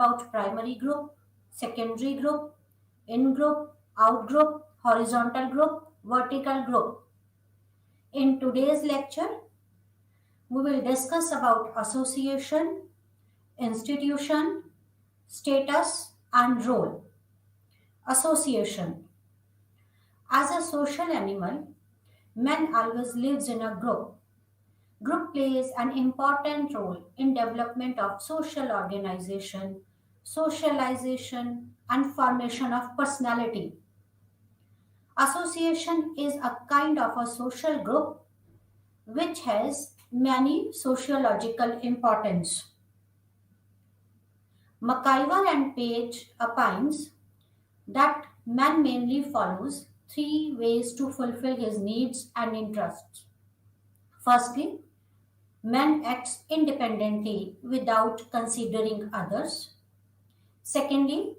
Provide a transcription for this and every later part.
about primary group, secondary group, in group, out group, horizontal group, vertical group. In today's lecture, we will discuss about association, institution, status, and role. Association. As a social animal, man always lives in a group. Group plays an important role in development of social organization, socialization, and formation of personality. Association is a kind of a social group which has many sociological importance. McIver and Page opines that man mainly follows three ways to fulfill his needs and interests. Firstly, man acts independently without considering others. Secondly,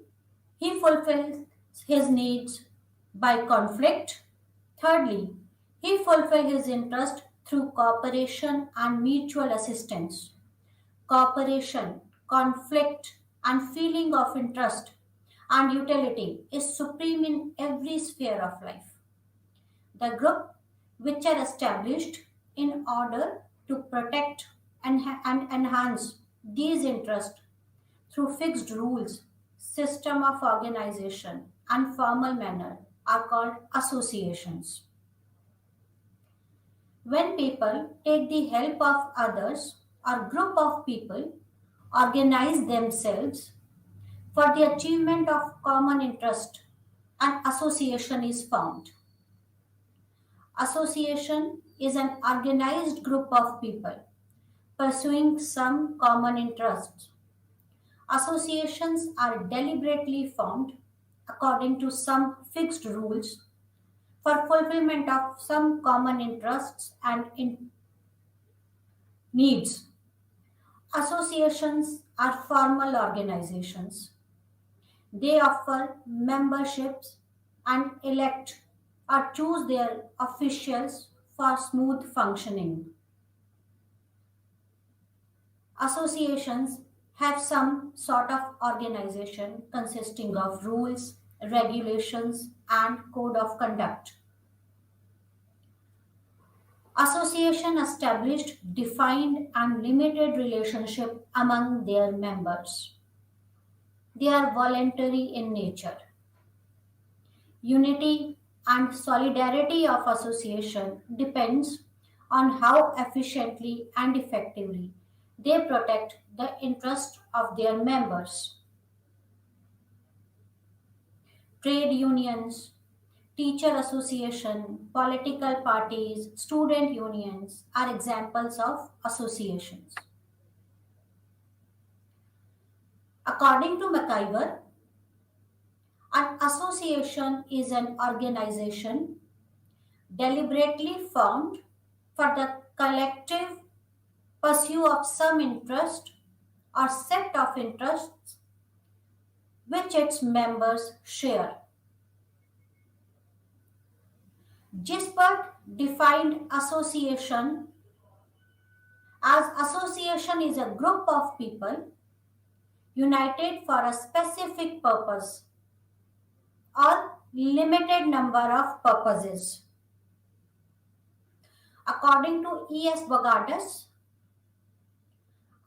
he fulfills his needs by conflict. Thirdly, he fulfills his interest through cooperation and mutual assistance. Cooperation, conflict, and feeling of interest and utility is supreme in every sphere of life. The group which are established in order to protect and enhance these interests through fixed rules, system of organization, and formal manner are called associations. When people take the help of others or group of people organize themselves for the achievement of common interest, an association is formed. Association is an organized group of people pursuing some common interests. Associations are deliberately formed according to some fixed rules for fulfillment of some common interests and needs. Associations are formal organizations. They offer memberships and elect or choose their officials for smooth functioning. Associations have some sort of organization consisting of rules, regulations, and code of conduct. Association established defined and limited relationship among their members. They are voluntary in nature. Unity and solidarity of association depends on how efficiently and effectively they protect the interest of their members. Trade unions, teacher association, political parties, student unions are examples of associations. According to McIver, an association is an organization deliberately formed for the collective pursuit of some interest or set of interests which its members share. Gisbert defined association as association is a group of people united for a specific purpose or limited number of purposes. According to E.S. Bogardas,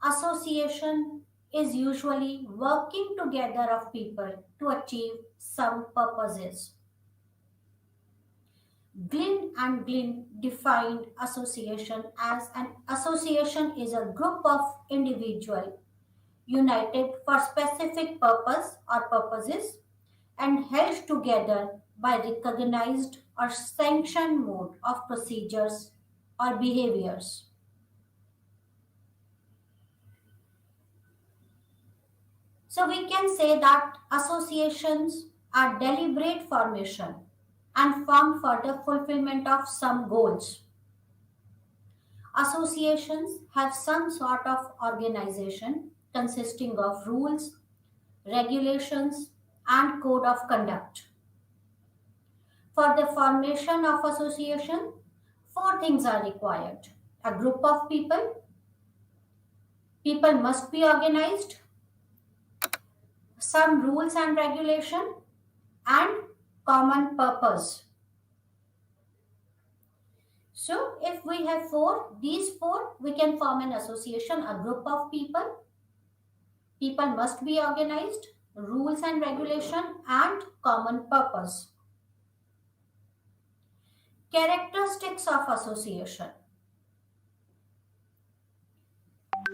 association is usually working together of people to achieve some purposes. Glynn and Glynn defined association as an association is a group of individuals united for specific purpose or purposes and held together by recognized or sanctioned mode of procedures or behaviors. So we can say that associations are deliberate formation and formed for the fulfillment of some goals. Associations have some sort of organization consisting of rules, regulations, and code of conduct. For the formation of association, four things are required. A group of people, people must be organized, some rules and regulation, and common purpose. So if we have these four, we can form an association, a group of people. People must be organized, rules and regulation, and common purpose. Characteristics of association.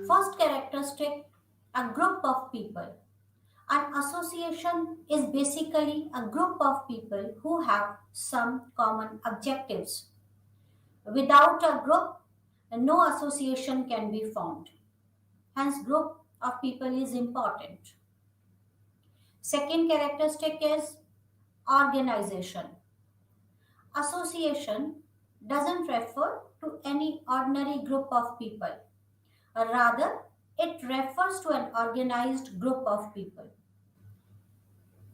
First characteristic, a group of people. An association is basically a group of people who have some common objectives. Without a group, no association can be formed. Hence, group of people is important. Second characteristic is organization. Association doesn't refer to any ordinary group of people. Rather, it refers to an organized group of people.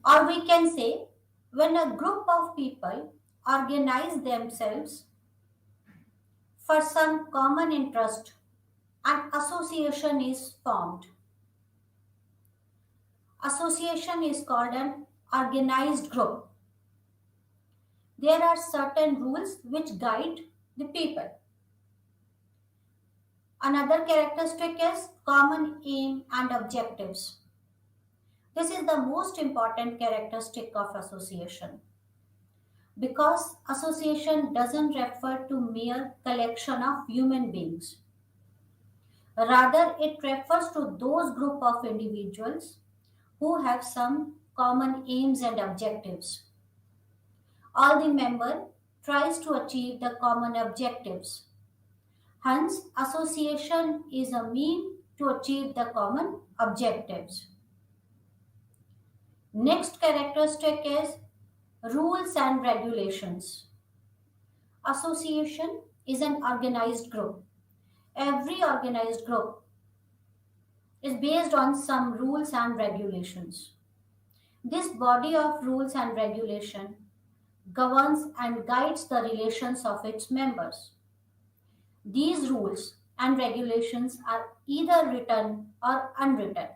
Or we can say, when a group of people organize themselves for some common interest, an association is formed. Association is called an organized group. There are certain rules which guide the people. Another characteristic is common aim and objectives. This is the most important characteristic of association because association doesn't refer to mere collection of human beings. Rather, it refers to those group of individuals who have some common aims and objectives. All the member tries to achieve the common objectives. Hence, association is a mean to achieve the common objectives. Next characteristic is rules and regulations. Association is an organized group. Every organized group is based on some rules and regulations. This body of rules and regulation governs and guides the relations of its members. These rules and regulations are either written or unwritten.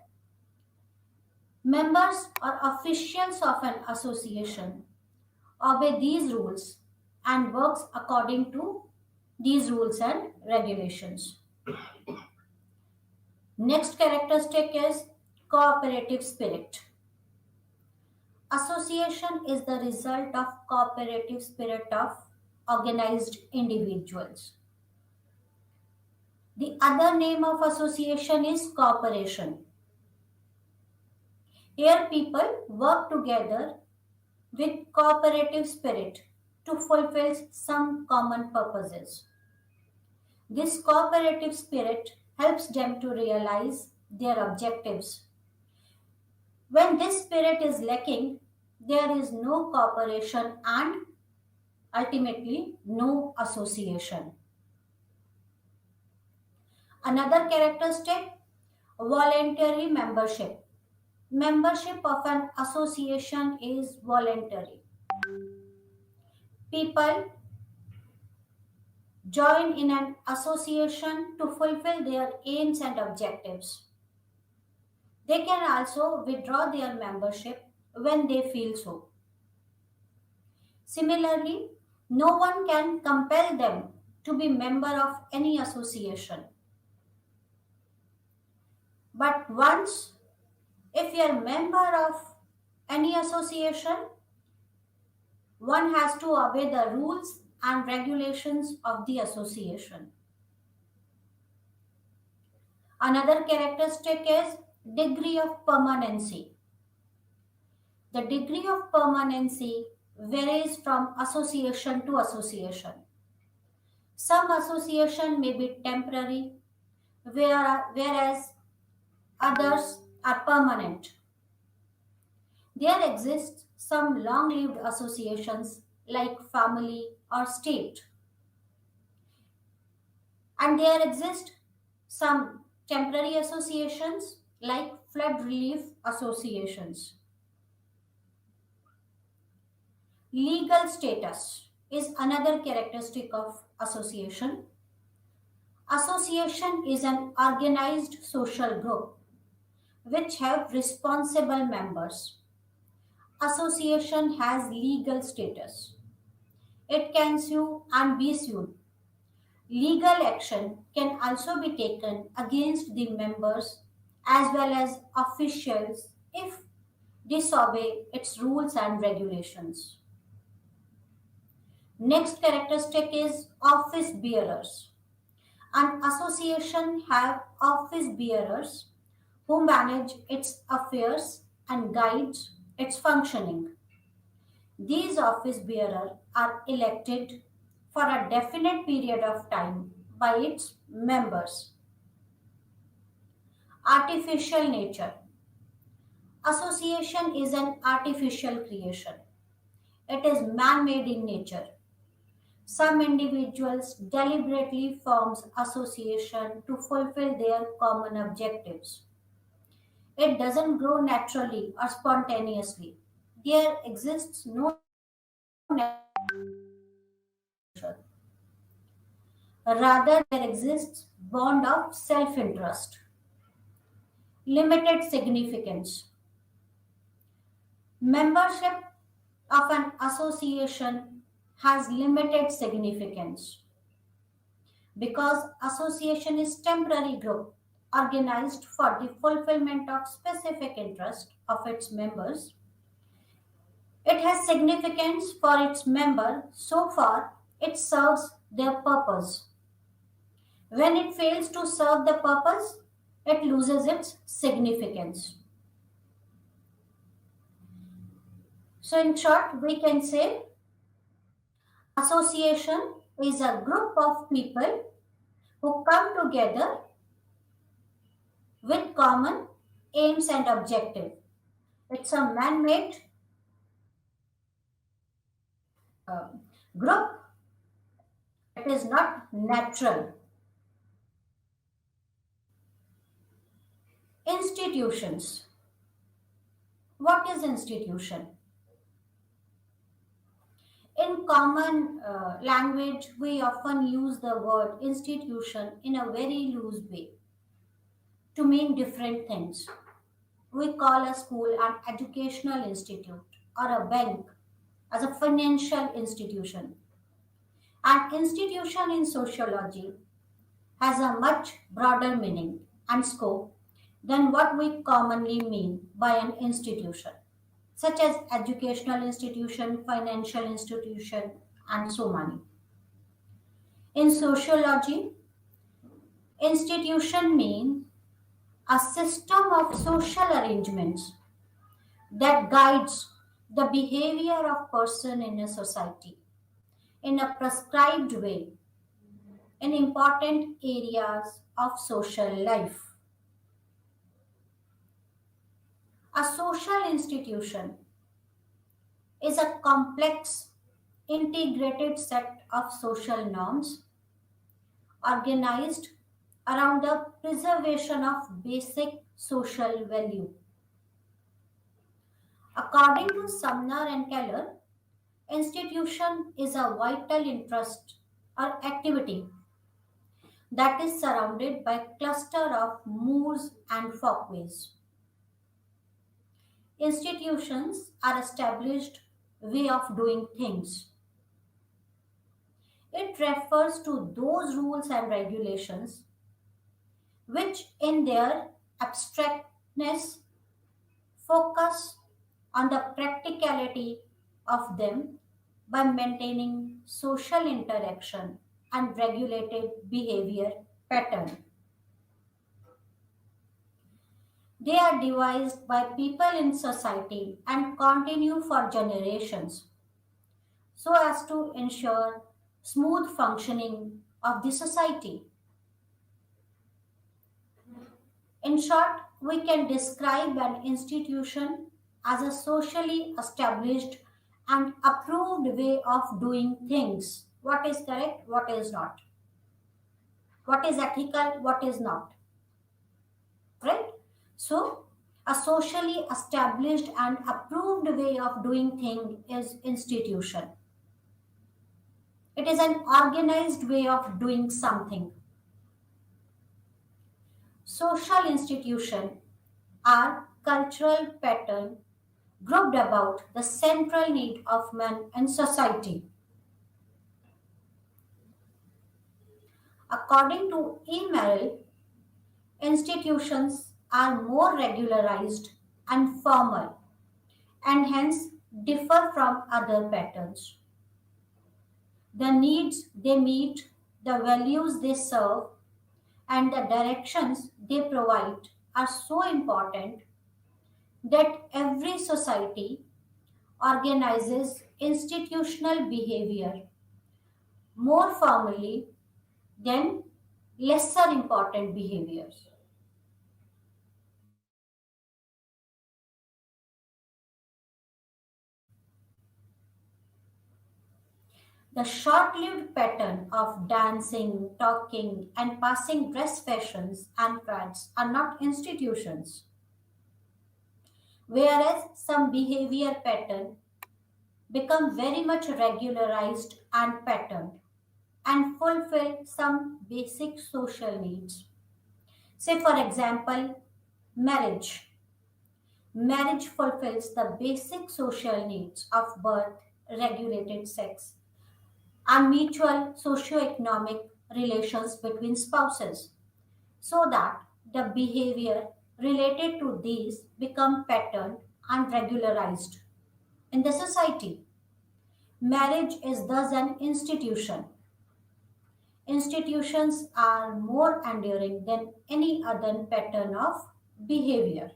Members or officials of an association obey these rules and works according to these rules and regulations. Next characteristic is cooperative spirit. Association is the result of cooperative spirit of organized individuals. The other name of association is cooperation. Here people work together with cooperative spirit to fulfill some common purposes. This cooperative spirit helps them to realize their objectives. When this spirit is lacking, there is no cooperation and ultimately no association. Another characteristic, voluntary membership. Membership of an association is voluntary. People join in an association to fulfill their aims and objectives. They can also withdraw their membership when they feel so. Similarly, no one can compel them to be member of any association. But once, if you are a member of any association, one has to obey the rules and regulations of the association. Another characteristic is degree of permanency. The degree of permanency varies from association to association. Some association may be temporary, whereas others are permanent. There exist some long-lived associations like family or state. And there exist some temporary associations like flood relief associations. Legal status is another characteristic of association. Association is an organized social group which have responsible members. Association has legal status. It can sue and be sued. Legal action can also be taken against the members as well as officials if disobey its rules and regulations. Next characteristic is office bearers. An association have office bearers who manage its affairs and guides its functioning. These office bearers are elected for a definite period of time by its members. Artificial nature. Association is an artificial creation. It is man-made in nature. Some individuals deliberately forms association to fulfill their common objectives. It doesn't grow naturally or spontaneously. There exists no natural. Rather, there exists bond of self-interest. Limited significance. Membership of an association has limited significance because association is temporary group organized for the fulfillment of specific interest of its members. It has significance for its member so far it serves their purpose. When it fails to serve the purpose, it loses its significance. So, in short, we can say association is a group of people who come together with common aims and objective. It's a man-made uh, group. It is not natural. Institutions. What is institution? In common language, we often use the word institution in a very loose way to mean different things. We call a school an educational institute or a bank as a financial institution. An institution in sociology has a much broader meaning and scope than what we commonly mean by an institution, such as educational institution, financial institution, and so many. In sociology, institution means a system of social arrangements that guides the behavior of person in a society in a prescribed way in important areas of social life. A social institution is a complex, integrated set of social norms organized around the preservation of basic social value. According to Sumner and Keller, institution is a vital interest or activity that is surrounded by cluster of moors and folkways. Institutions are established way of doing things. It refers to those rules and regulations which in their abstractness focus on the practicality of them by maintaining social interaction and regulated behavior pattern. They are devised by people in society and continue for generations so as to ensure smooth functioning of the society. In short, we can describe an institution as a socially established and approved way of doing things. What is correct, what is not, what is ethical, what is not, right? So, a socially established and approved way of doing thing is institution. It is an organized way of doing something. Social institution are cultural patterns grouped about the central need of man in society. According to E. Merrill, institutions are more regularized and formal and hence differ from other patterns. The needs they meet, the values they serve, and the directions they provide are so important that every society organizes institutional behavior more formally than lesser important behaviors. The short lived pattern of dancing, talking, and passing dress fashions and fads are not institutions, whereas some behavior pattern become very much regularized and patterned and fulfill some basic social needs. Say, for example, marriage. Marriage fulfills the basic social needs of birth, regulated sex, and mutual socio-economic relations between spouses, so that the behavior related to these become patterned and regularized in the society. Marriage is thus an institution. Institutions are more enduring than any other pattern of behavior.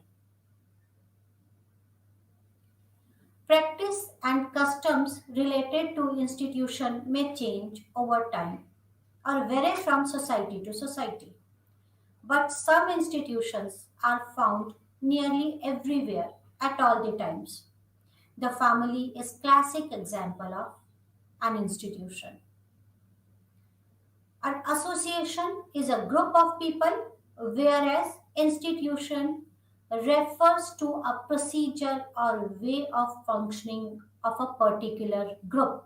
Practice and customs related to institution may change over time or vary from society to society. But some institutions are found nearly everywhere at all the times. The family is classic example of an institution. An association is a group of people, whereas institution refers to a procedure or way of functioning of a particular group.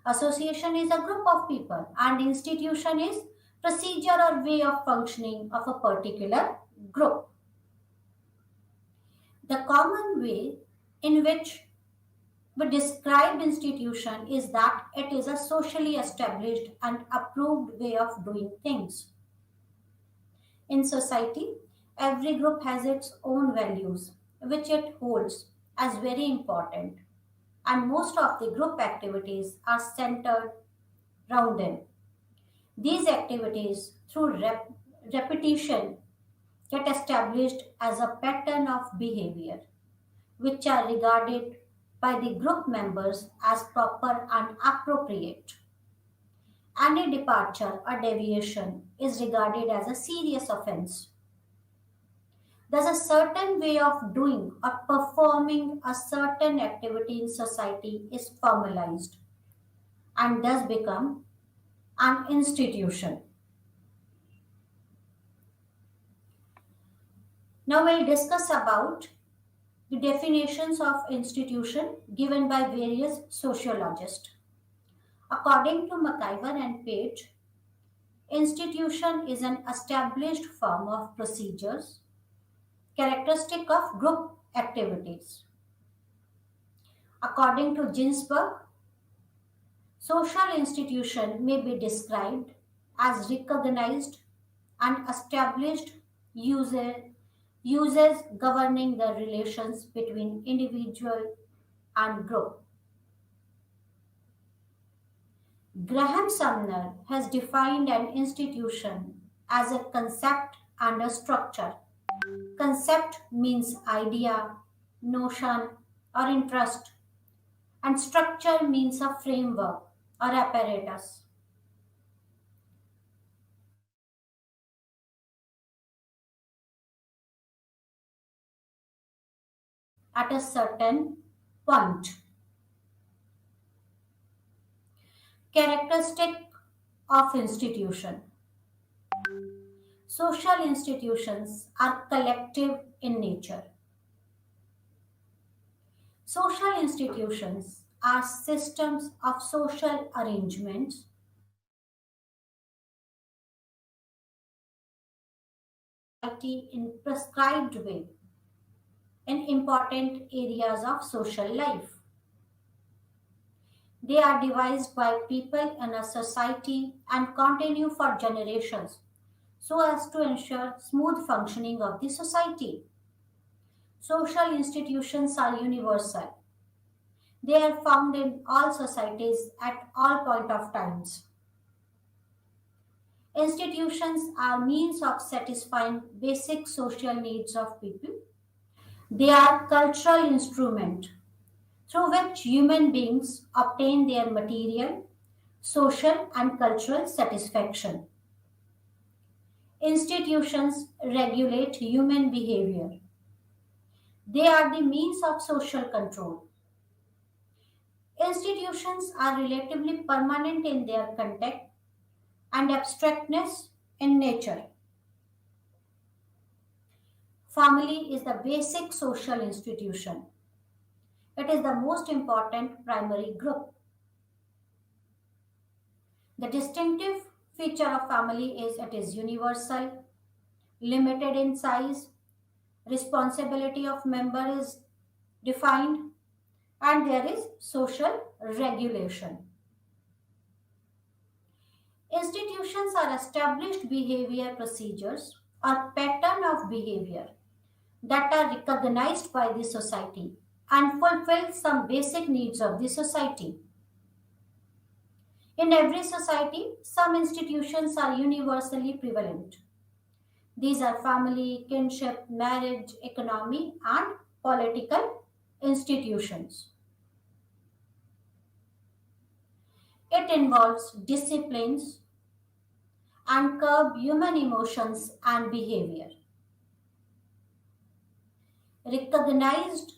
Association is a group of people and institution is procedure or way of functioning of a particular group. The common way in which we describe institution is that it is a socially established and approved way of doing things. In society, every group has its own values, which it holds as very important, and most of the group activities are centered around them. These activities, through repetition, get established as a pattern of behavior, which are regarded by the group members as proper and appropriate. Any departure or deviation is regarded as a serious offense. Thus, a certain way of doing or performing a certain activity in society is formalized and thus become an institution. Now we'll discuss about the definitions of institution given by various sociologists. According to McIver and Page, institution is an established form of procedures characteristic of group activities. According to Ginsburg, social institution may be described as recognized and established user, uses governing the relations between individual and group. Graham Sumner has defined an institution as a concept and a structure. Concept means idea, notion, or interest, and structure means a framework or apparatus. At a certain point, characteristic of institution. Social institutions are collective in nature. Social institutions are systems of social arrangements in prescribed way. in important areas of social life. They are devised by people in a society and continue for generations so as to ensure smooth functioning of the society. Social institutions are universal. They are found in all societies at all point of times. Institutions are means of satisfying basic social needs of people. They are cultural instrument through which human beings obtain their material, social and cultural satisfaction. Institutions regulate human behavior. They are the means of social control. Institutions are relatively permanent in their content and abstractness in nature. Family is the basic social institution. It is the most important primary group. The distinctive feature of family is it is universal, limited in size, responsibility of member is defined, and there is social regulation. Institutions are established behavior procedures or pattern of behavior that are recognized by the society and fulfill some basic needs of the society. In every society, some institutions are universally prevalent. These are family, kinship, marriage, economy, and political institutions. It involves disciplines and curb human emotions and behavior. Recognized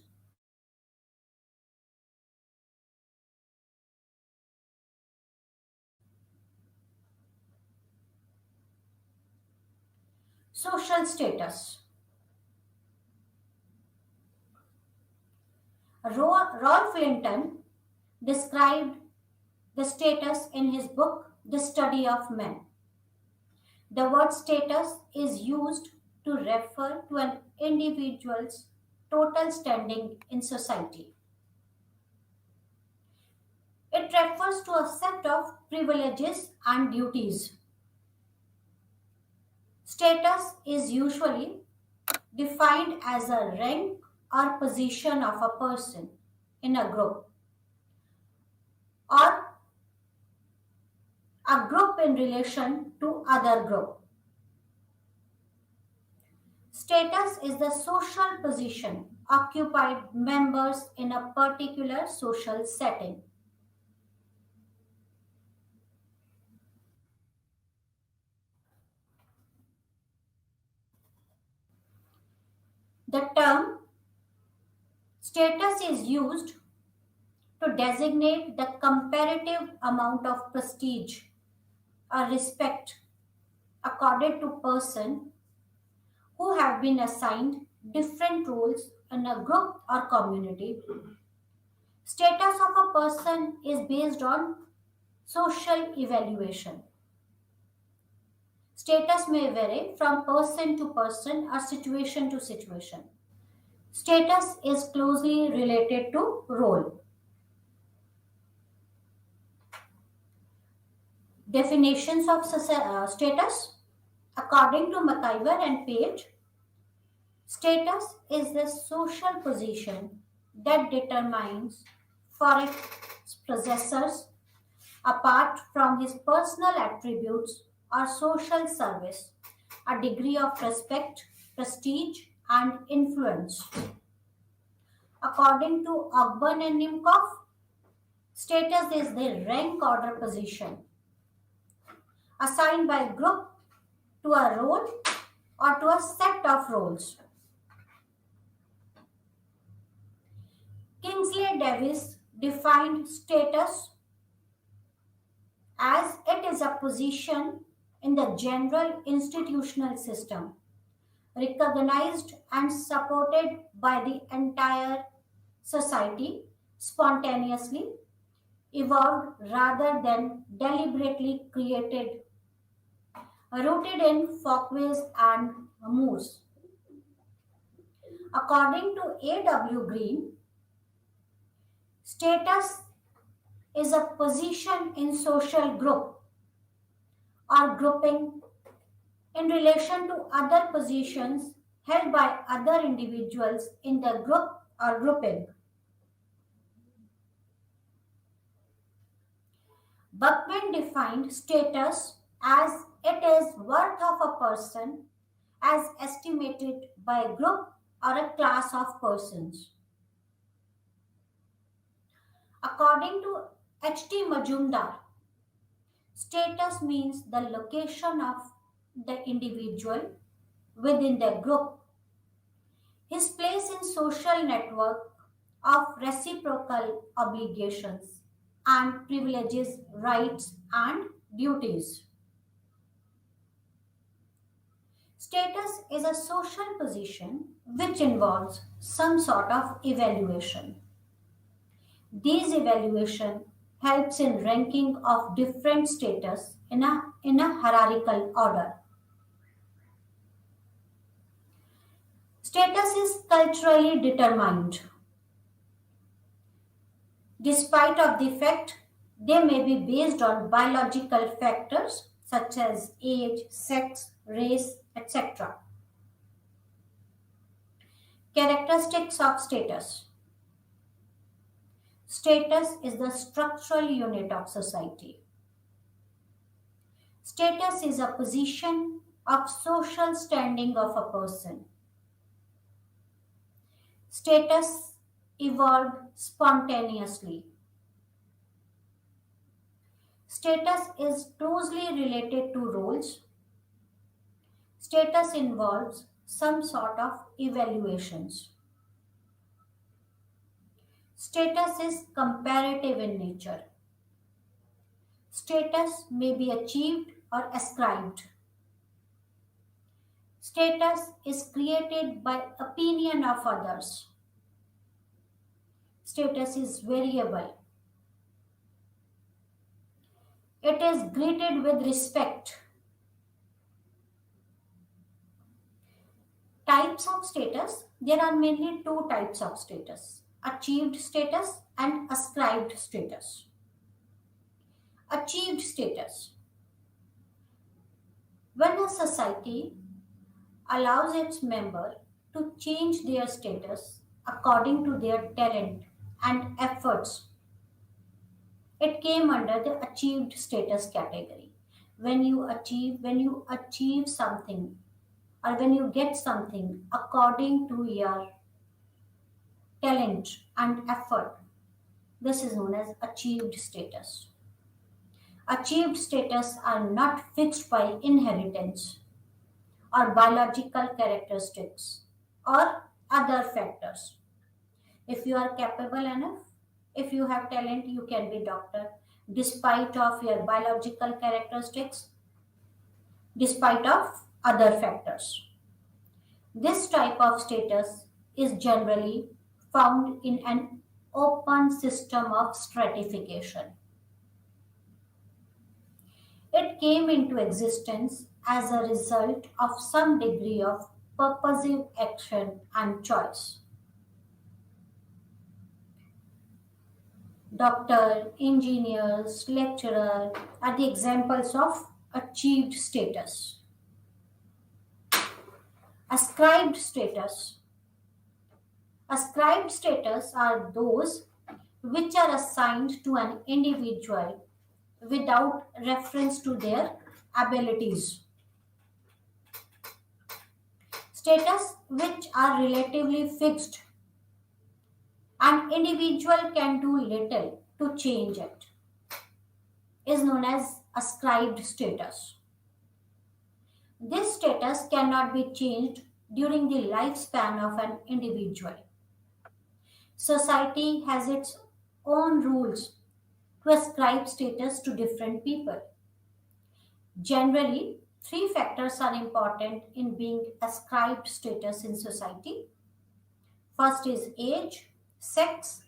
social status. Rolf Linton described the status in his book, The Study of Men. The word status is used to refer to an individual's total standing in society. It refers to a set of privileges and duties. Status is usually defined as a rank or position of a person in a group or a group in relation to other group. Status is the social position occupied members in a particular social setting. The term status is used to designate the comparative amount of prestige or respect accorded to person who have been assigned different roles in a group or community. Status of a person is based on social evaluation. Status may vary from person to person or situation to situation. Status is closely related to role. Definitions of status. According to McIver and Page, status is the social position that determines for its possessors, apart from his personal attributes or social service, a degree of respect, prestige, and influence. According to Ogburn and Nimkoff, status is the rank order position assigned by a group to a role or to a set of roles. Kingsley Davis defined status as it is a position in the general institutional system, recognized and supported by the entire society, spontaneously evolved rather than deliberately created, rooted in folkways and moors. According to A.W. Green, status is a position in social group or grouping in relation to other positions held by other individuals in the group or grouping. Buckman defined status as it is worth of a person as estimated by a group or a class of persons. According to H.T. Majumdar, status means the location of the individual within the group, his place in social network of reciprocal obligations and privileges, rights and duties. Status is a social position which involves some sort of evaluation. These evaluation helps in ranking of different status in a hierarchical order. Status is culturally determined. Despite of the fact they may be based on biological factors such as age, sex, race, etc. Characteristics of status. Status is the structural unit of society. Status is a position of social standing of a person. Status evolved spontaneously. Status is closely related to roles. Status involves some sort of evaluations. Status is comparative in nature. Status may be achieved or ascribed. Status is created by opinion of others. Status is variable. It is greeted with respect. Types of status. There are mainly two types of status: achieved status and ascribed status. Achieved status. When a society allows its member to change their status according to their talent and efforts, it came under the achieved status category. When you achieve something or when you get something according to your talent and effort, this is known as achieved status. Achieved status are not fixed by inheritance or biological characteristics or other factors. If you are capable enough, if you have talent, you can be doctor despite of your biological characteristics, despite of other factors. This type of status is generally found in an open system of stratification. It came into existence as a result of some degree of purposive action and choice. Doctor, engineers, lecturer are the examples of achieved status. Ascribed status. Ascribed status are those which are assigned to an individual without reference to their abilities. Status which are relatively fixed. An individual can do little to change it is known as ascribed status. This status cannot be changed during the lifespan of an individual. Society has its own rules to ascribe status to different people. Generally, three factors are important in being ascribed status in society. First is age, sex,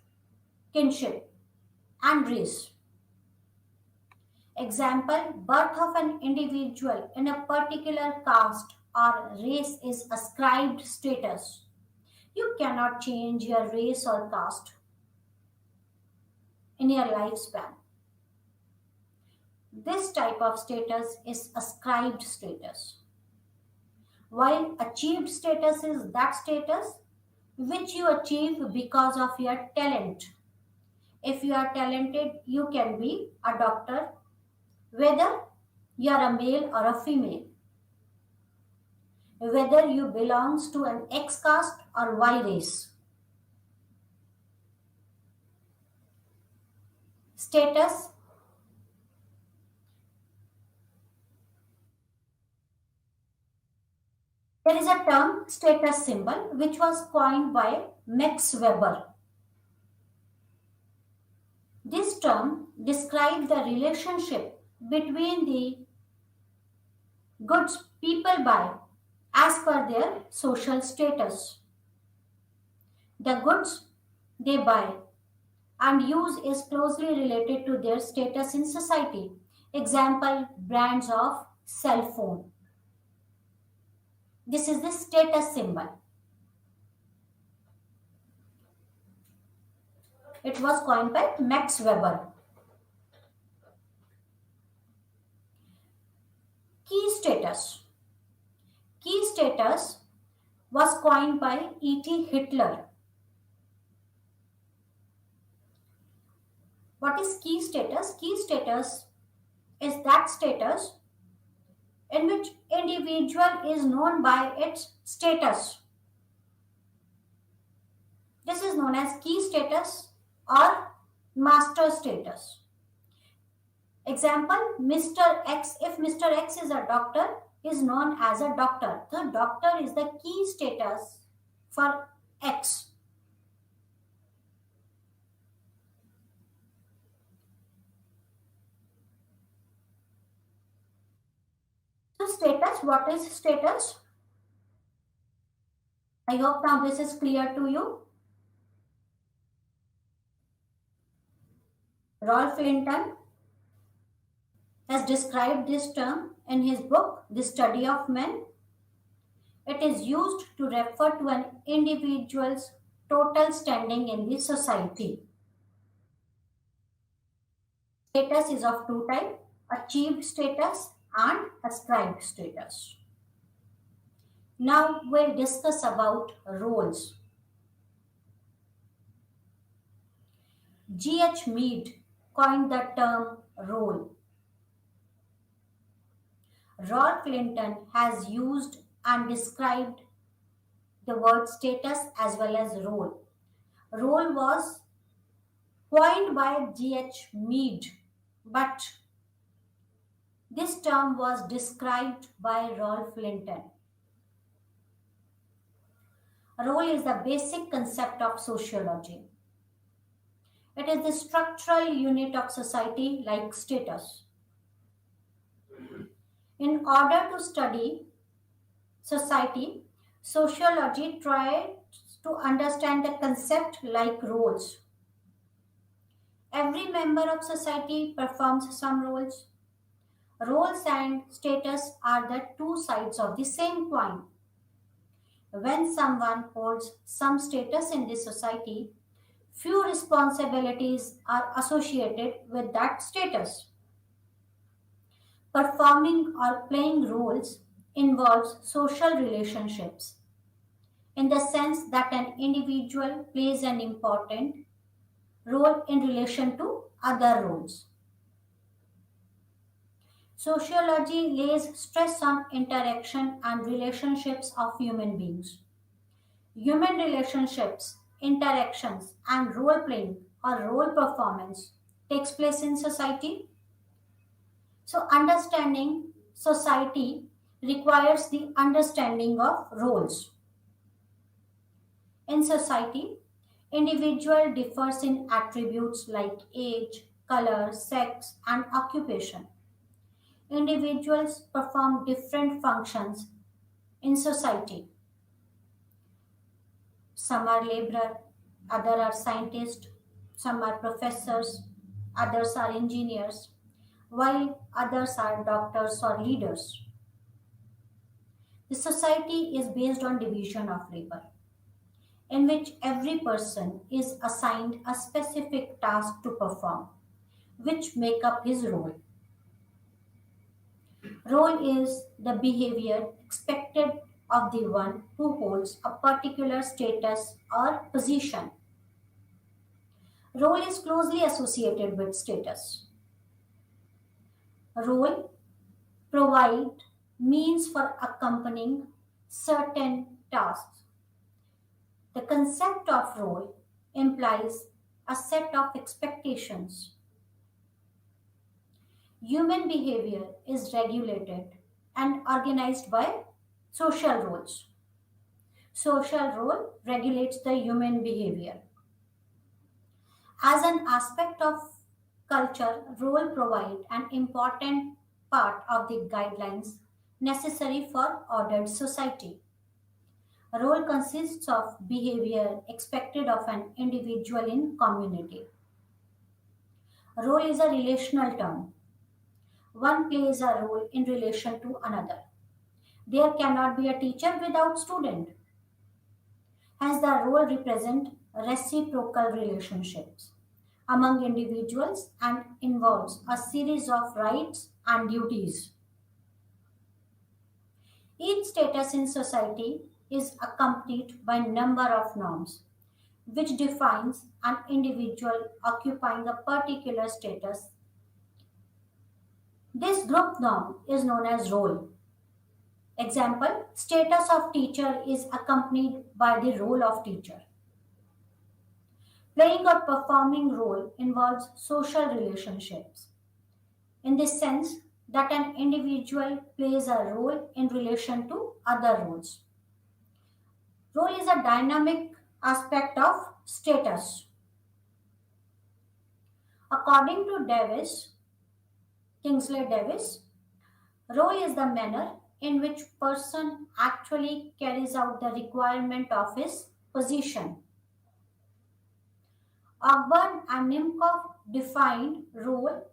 kinship, and race. Example, birth of an individual in a particular caste or race is ascribed status You cannot change your race or caste in your lifespan. This type of status is ascribed status, while achieved status is that status which you achieve because of your talent. If you are talented, you can be a doctor, whether you are a male or a female, whether you belongs to an X caste or Y race. Status. There is a term status symbol which was coined by Max Weber. This term describes the relationship between the goods people buy as per their social status. The goods they buy and use is closely related to their status in society. Example, brands of cell phone. This is the status symbol. It was coined by Max Weber. Key status. Key status was coined by E.T. Hitler. What is key status? Key status is that status in which individual is known by its status. This is known as key status or master status. Example, Mr. X. If Mr. X is a doctor, is known as a doctor. The doctor is the key status for X. So status, what is status? I hope now this is clear to you. Rolf Linton has described this term in his book, The Study of Men. It is used to refer to an individual's total standing in the society. Status is of two types, achieved status and ascribed status. Now we'll discuss about roles. G.H. Mead coined the term role. Rolf Linton has used and described the word status as well as role. Role was coined by G.H. Mead, but this term was described by Rolf Linton. Role is the basic concept of sociology. It is the structural unit of society like status. In order to study society, sociology tries to understand the concept like roles. Every member of society performs some roles. Roles and status are the two sides of the same coin. When someone holds some status in the society, few responsibilities are associated with that status. Performing or playing roles involves social relationships in the sense that an individual plays an important role in relation to other roles. Sociology lays stress on interaction and relationships of human beings. Human relationships, interactions, and role playing or role performance takes place in society. So, understanding society requires the understanding of roles. In society, individual differs in attributes like age, color, sex, and occupation. Individuals perform different functions in society. Some are laborer, others are scientists, some are professors, others are engineers, while others are doctors or leaders. The society is based on division of labor. in which every person is assigned a specific task to perform, which make up his role. Role is the behavior expected of the one who holds a particular status or position. Role is closely associated with status. Role provide means for accompanying certain tasks. The concept of role implies a set of expectations. Human behavior is regulated and organized by social roles. Social role regulates the human behavior. As an aspect of culture, role provide an important part of the guidelines necessary for ordered society. Role consists of behavior expected of an individual in community. Role is a relational term. One plays a role in relation to another. There cannot be a teacher without student. Hence, the role represents reciprocal relationships among individuals and involves a series of rights and duties. Each status in society is accompanied by a number of norms, which defines an individual occupying a particular status. This group norm is known as role. Example, status of teacher is accompanied by the role of teacher. Playing or performing role involves social relationships in the sense that an individual plays a role in relation to other roles. Role is a dynamic aspect of status. According to Kingsley Davis, role is the manner in which person actually carries out the requirement of his position. Ogburn and Nimkov defined role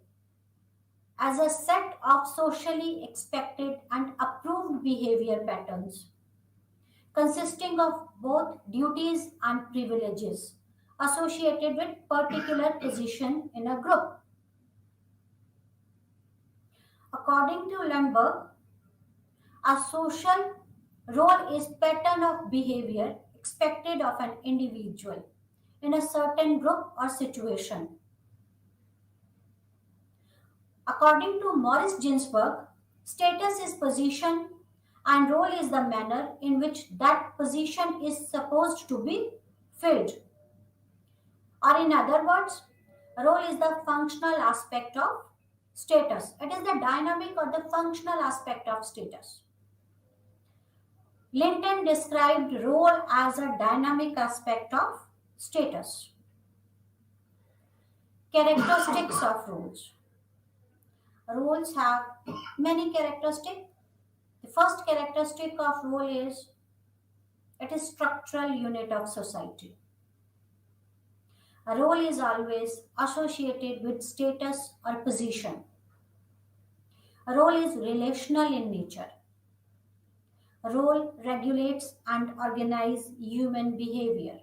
as a set of socially expected and approved behavior patterns consisting of both duties and privileges associated with particular position in a group. According to Lundberg, a social role is pattern of behavior expected of an individual in a certain group or situation. According to Morris Ginsburg, status is position and role is the manner in which that position is supposed to be filled. Or in other words, role is the functional aspect of status. It is the dynamic or the functional aspect of status. Linton described role as a dynamic aspect of status. Characteristics of roles. Roles have many characteristics. The first characteristic of role is it is structural unit of society. A role is always associated with status or position. A role is relational in nature. A role regulates and organizes human behavior.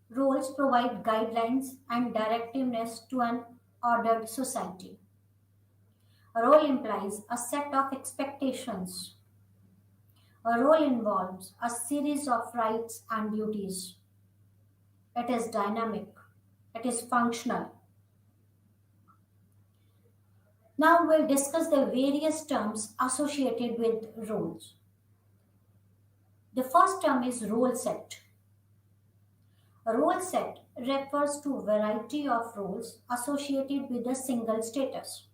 Roles provide guidelines and directiveness to an ordered society. A role implies a set of expectations. A role involves a series of rights and duties. It is dynamic. It is functional. Now we'll discuss the various terms associated with roles. The first term is role set. A role set refers to a variety of roles associated with a single status.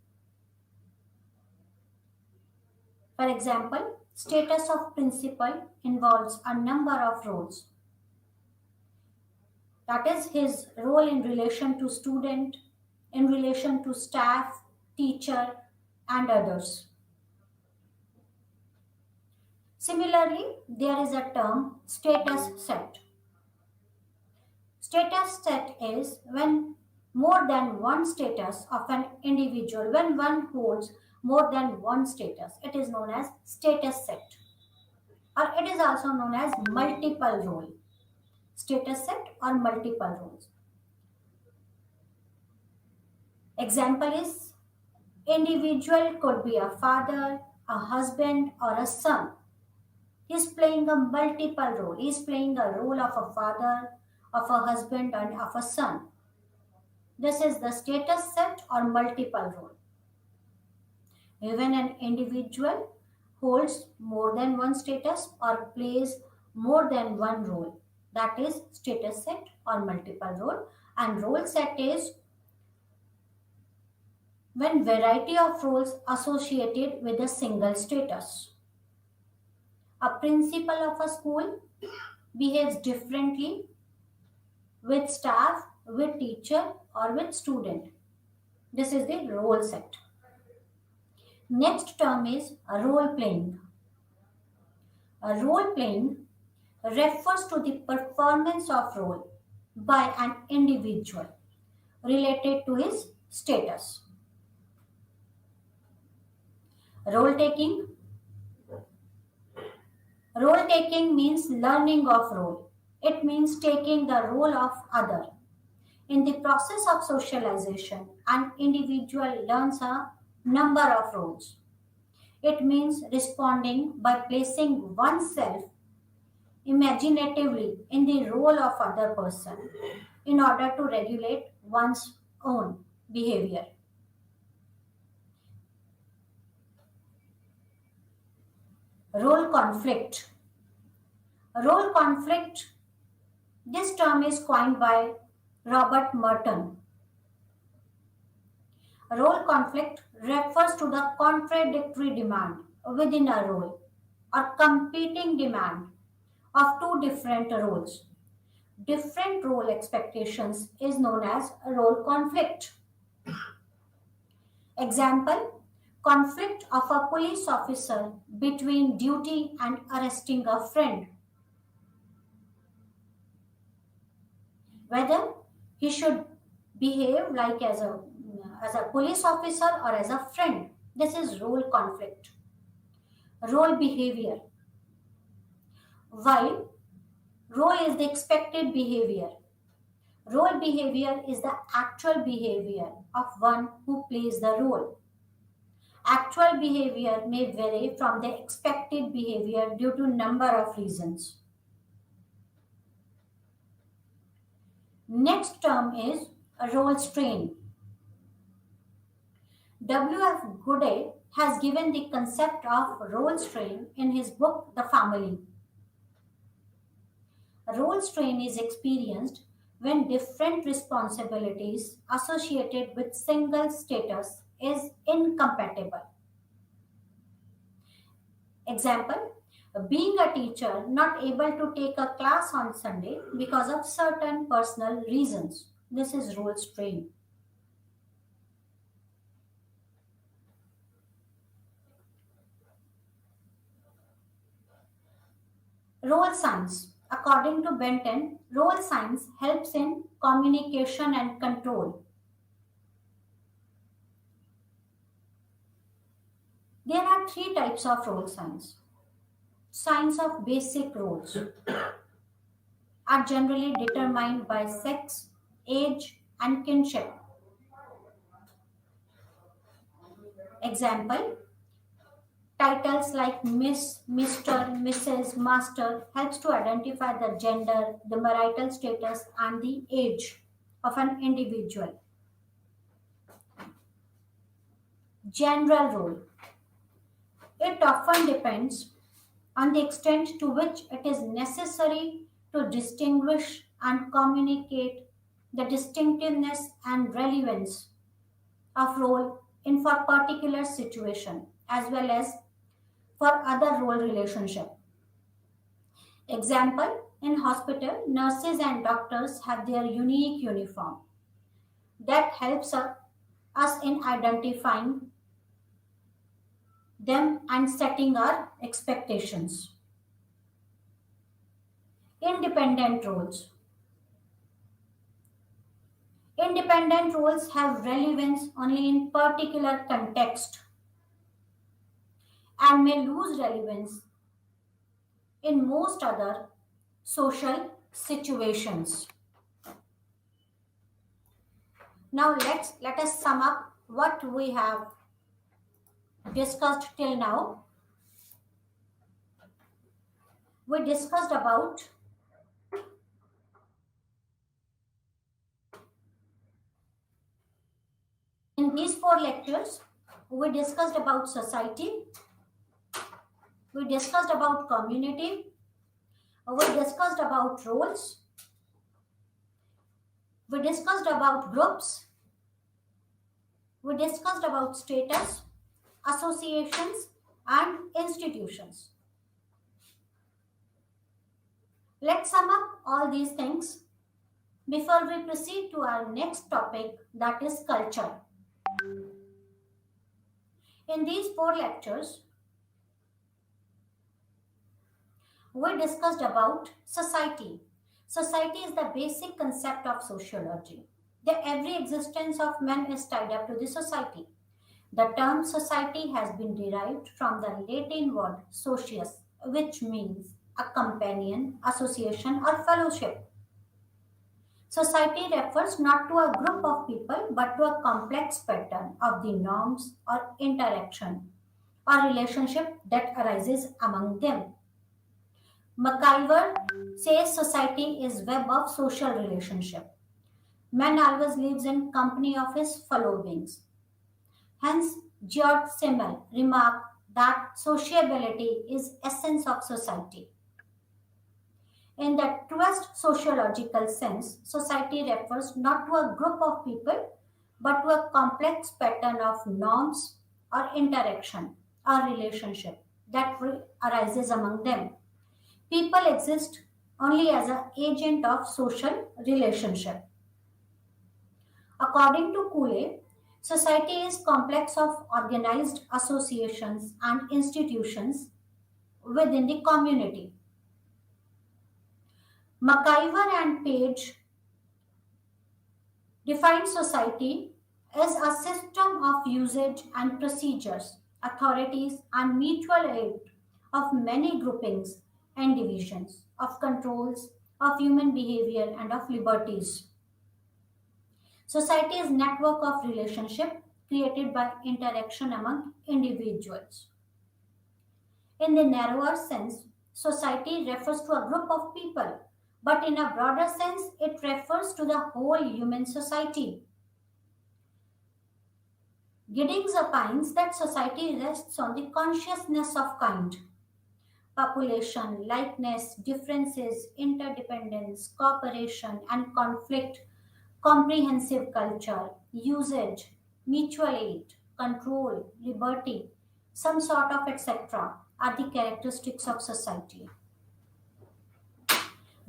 For example, status of principal involves a number of roles. That is his role in relation to student, in relation to staff, teacher, and others. Similarly, there is a term status set. Status set is when more than one status of an individual, when one holds more than one status, it is known as status set. or it is also known as multiple role, status set or multiple roles. Example is individual could be a father, a husband, or a son. He's playing a multiple role. He's playing a role of a father, of a husband, and of a son. This is the status set or multiple role. Even an individual holds more than one status or plays more than one role. That is status set or multiple role. And role set is when variety of roles associated with a single status. A principal of a school behaves differently with staff, with teacher, or with student. This is the role set. Next term is role playing. Role playing refers to the performance of role by an individual related to his status. Role taking. Role taking means learning of role. It means taking the role of other. In the process of socialization, an individual learns a number of roles. It means responding by placing oneself imaginatively in the role of other person in order to regulate one's own behavior. Role conflict. Role conflict, this term is coined by Robert Merton. Role conflict refers to the contradictory demand within a role or competing demand of two different roles. Different role expectations is known as role conflict. Example, conflict of a police officer between duty and arresting a friend. Whether he should behave like as a police officer or as a friend. This is role conflict. Role behavior. While role is the expected behavior, role behavior is the actual behavior of one who plays the role. Actual behavior may vary from the expected behavior due to number of reasons. Next term is role strain. W.F. Goodey has given the concept of role strain in his book The Family. Role strain is experienced when different responsibilities associated with single status is incompatible. Example, being a teacher not able to take a class on Sunday because of certain personal reasons. This is role strain. Role science. According to Benton, role science helps in communication and control. There are three types of role science. Science of basic roles are generally determined by sex, age, and kinship. Example, titles like Miss, Mr., Mrs., Master helps to identify the gender, the marital status, and the age of an individual. General role. It often depends on the extent to which it is necessary to distinguish and communicate the distinctiveness and relevance of role in for particular situation as well as for other role relationship. Example, in hospital, nurses and doctors have their unique uniform that helps us in identifying them and setting our expectations. Independent roles. Independent roles have relevance only in particular context and may lose relevance in most other social situations. Now let us sum up what we have discussed till now. We discussed about in these four lectures, we discussed about society, we discussed about community, we discussed about roles, we discussed about groups, we discussed about status, associations, and institutions. Let's sum up all these things before we proceed to our next topic, that is culture. In these four lectures, we discussed about society. Society is the basic concept of sociology. The every existence of man is tied up to the society. The term society has been derived from the Latin word socius, which means a companion, association, or fellowship. Society refers not to a group of people but to a complex pattern of the norms or interaction or relationship that arises among them. McIver says society is web of social relationship. Man always lives in company of his fellow beings. Hence, George Simmel remarked that sociability is essence of society. In the truest sociological sense, society refers not to a group of people but to a complex pattern of norms or interaction or relationship that arises among them. People exist only as an agent of social relationship. According to Cooley, society is complex of organized associations and institutions within the community. McIver and Page define society as a system of usage and procedures, authorities, and mutual aid of many groupings and divisions, of controls, of human behavior, and of liberties. Society is network of relationship created by interaction among individuals. In the narrower sense, society refers to a group of people, but in a broader sense, it refers to the whole human society. Giddings opines that society rests on the consciousness of kind, population, likeness, differences, interdependence, cooperation, and conflict, comprehensive culture, usage, mutual aid, control, liberty, some sort of etc. are the characteristics of society.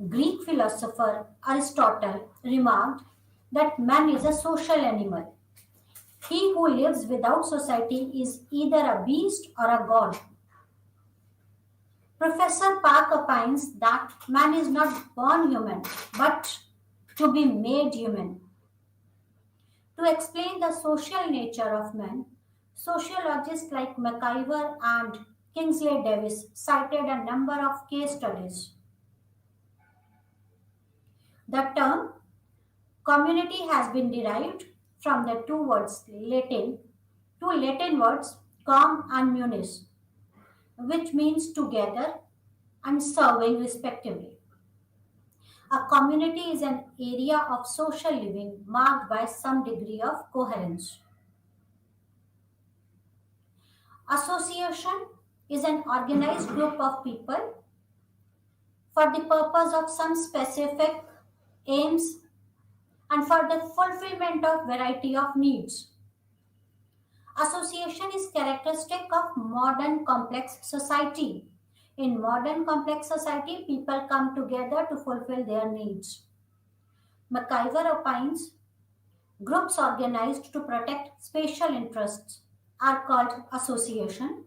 Greek philosopher Aristotle remarked that man is a social animal. He who lives without society is either a beast or a god. Professor Park opines that man is not born human, but to be made human. To explain the social nature of man, sociologists like McIver and Kingsley Davis cited a number of case studies. The term community has been derived from the two Latin words com and munis, which means together and serving respectively. A community is an area of social living marked by some degree of coherence. Association is an organized group of people for the purpose of some specific aims and for the fulfillment of variety of needs. Association is characteristic of modern complex society. In modern complex society, people come together to fulfill their needs. McIver opines groups organized to protect special interests are called association.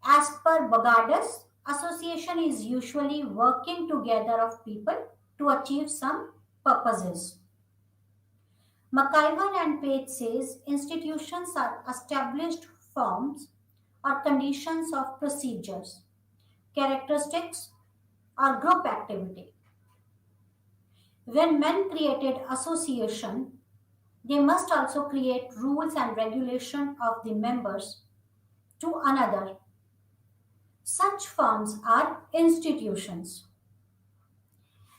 As per Bogardes, association is usually working together of people to achieve some purposes. McIver and Page says institutions are established forms or conditions of procedures, characteristics, or group activity. When men created association, they must also create rules and regulation of the members to another. Such forms are institutions.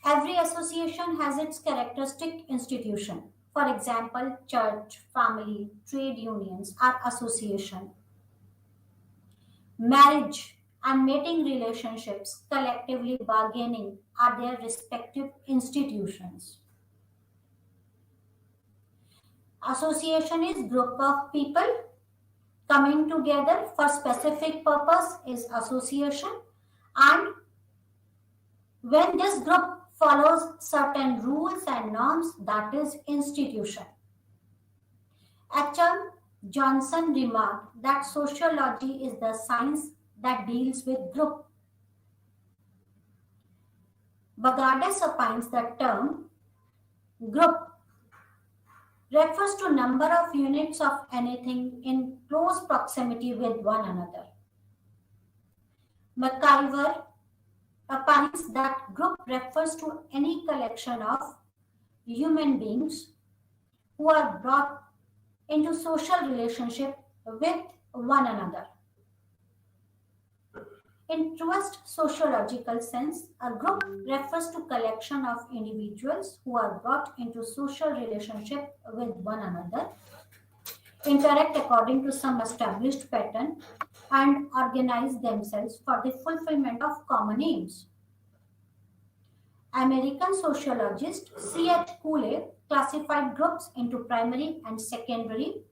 Every association has its characteristic institution. For example, church, family, trade unions are association. Marriage and mating relationships, collectively bargaining, are their respective institutions. Association is group of people coming together for specific purpose is association, and when this group follows certain rules and norms, that is institution. H.M. Johnson remarked that sociology is the science that deals with group. Bagardis opines the term group refers to number of units of anything in close proximity with one another. McIver opines that group refers to any collection of human beings who are brought into social relationship with one another. In truest sociological sense, a group refers to collection of individuals who are brought into social relationship with one another, interact according to some established pattern, and organize themselves for the fulfillment of common aims. American sociologist C.H. Cooley classified groups into primary and secondary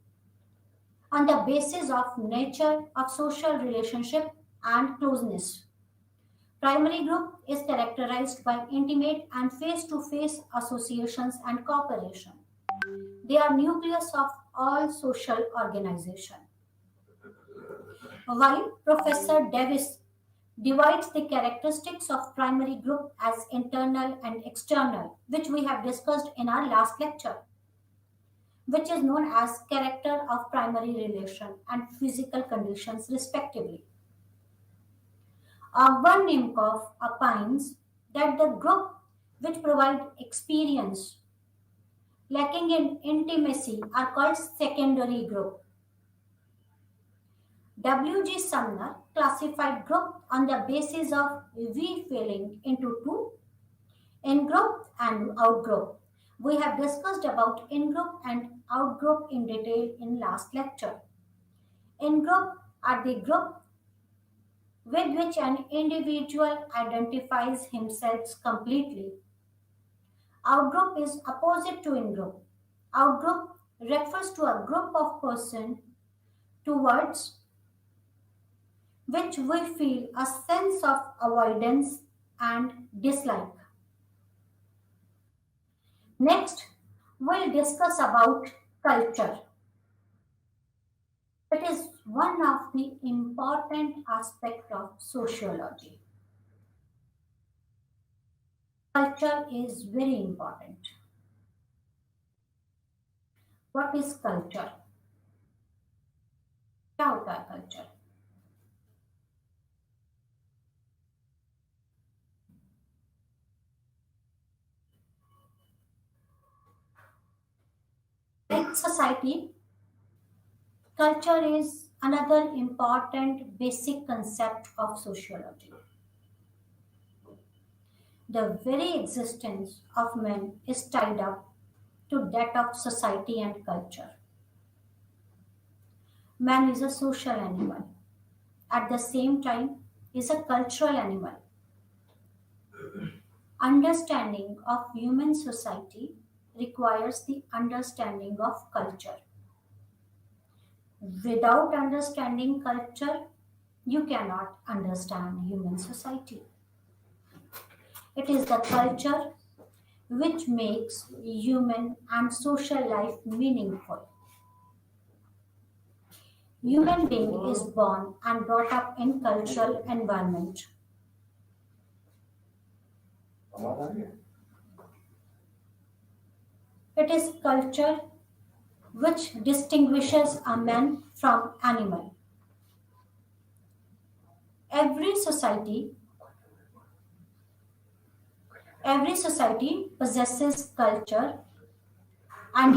on the basis of nature of social relationship and closeness. Primary group is characterized by intimate and face-to-face associations and cooperation. They are nucleus of all social organization. While Professor Davis divides the characteristics of primary group as internal and external, which we have discussed in our last lecture, which is known as character of primary relation and physical conditions respectively. Von Nimkov opines that the group which provide experience lacking in intimacy are called secondary group. W.G. Sumner classified group on the basis of we feeling into two, in-group and out-group. We have discussed about in-group and out-group in detail in last lecture. In-group are the group with which an individual identifies himself completely. Outgroup is opposite to in-group. Outgroup refers to a group of persons towards which we feel a sense of avoidance and dislike. Next, we'll discuss about culture. It is one of the important aspects of sociology. Culture is very important. What is culture? क्या होता है culture? In society, culture is another important basic concept of sociology. The very existence of man is tied up to that of society and culture. Man is a social animal. At the same time, is a cultural animal. Understanding of human society requires the understanding of culture. Without understanding culture, you cannot understand human society. It is the culture which makes human and social life meaningful. Human being is born and brought up in cultural environment. It is culture which distinguishes a man from animal. Every society, every society possesses culture and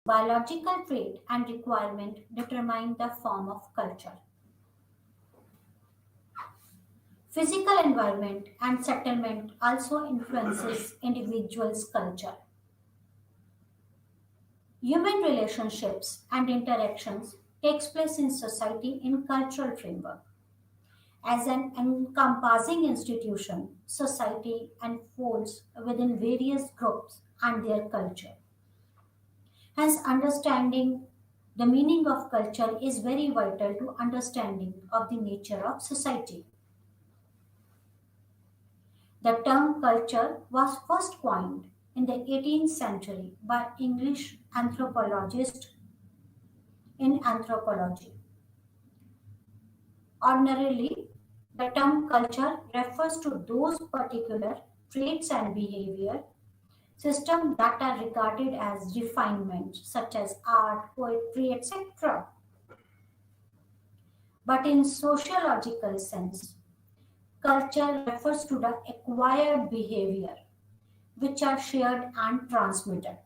biological trait and requirement determine the form of culture. Physical environment and settlement also influences individuals' culture. Human relationships and interactions takes place in society in cultural framework. As an encompassing institution, society unfolds within various groups and their culture. Hence, understanding the meaning of culture is very vital to understanding of the nature of society. The term culture was first coined in the 18th century by English anthropologists in anthropology. Ordinarily, the term culture refers to those particular traits and behavior systems that are regarded as refinement, such as art, poetry, etc. But in sociological sense, culture refers to the acquired behavior which are shared and transmitted.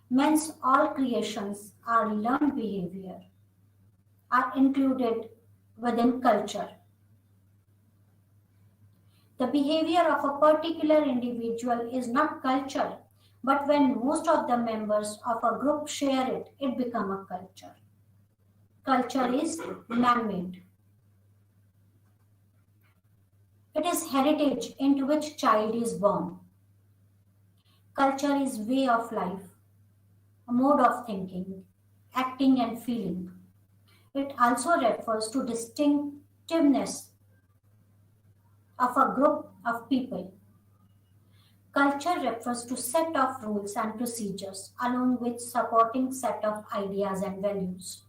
Men's all creations are learned behavior are included within culture. The behavior of a particular individual is not culture, but when most of the members of a group share it, it becomes a culture. Culture is man-made. It is heritage into which child is born. Culture is way of life, a mode of thinking, acting and feeling. It also refers to distinctiveness of a group of people. Culture refers to set of rules and procedures along with supporting set of ideas and values.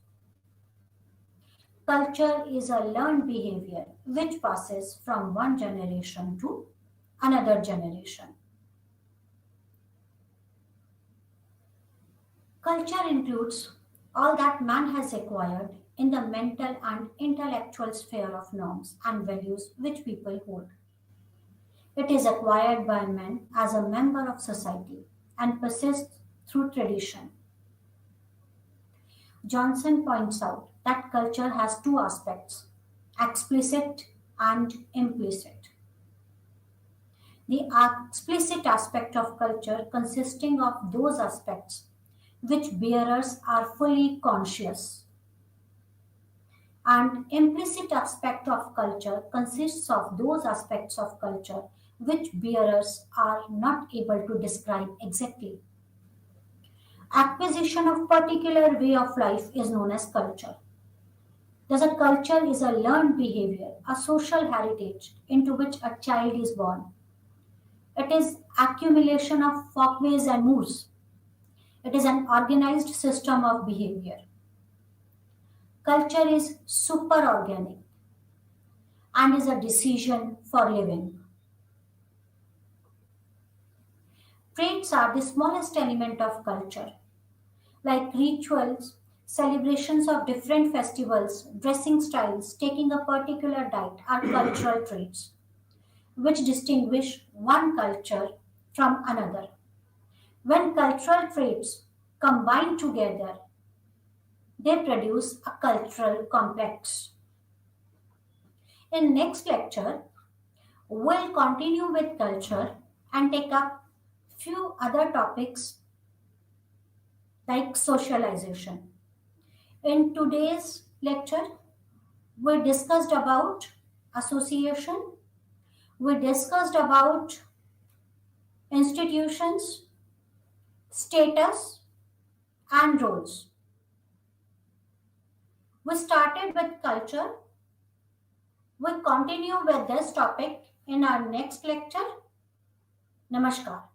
Culture is a learned behavior which passes from one generation to another generation. Culture includes all that man has acquired in the mental and intellectual sphere of norms and values which people hold. It is acquired by man as a member of society and persists through tradition. Johnson points out that culture has two aspects, explicit and implicit. The explicit aspect of culture consisting of those aspects which bearers are fully conscious, and implicit aspect of culture consists of those aspects of culture which bearers are not able to describe exactly. Acquisition of particular way of life is known as culture. Thus, a culture is a learned behavior, a social heritage into which a child is born. It is accumulation of folkways and moods. It is an organized system of behavior. Culture is superorganic and is a decision for living. Traits are the smallest element of culture, like rituals, celebrations of different festivals, dressing styles, taking a particular diet are cultural traits which distinguish one culture from another. When cultural traits combine together, they produce a cultural complex. In next lecture, we'll continue with culture and take up few other topics like socialization. In today's lecture, we discussed about association, we discussed about institutions, status, and roles. We started with culture. We continue with this topic in our next lecture. Namaskar.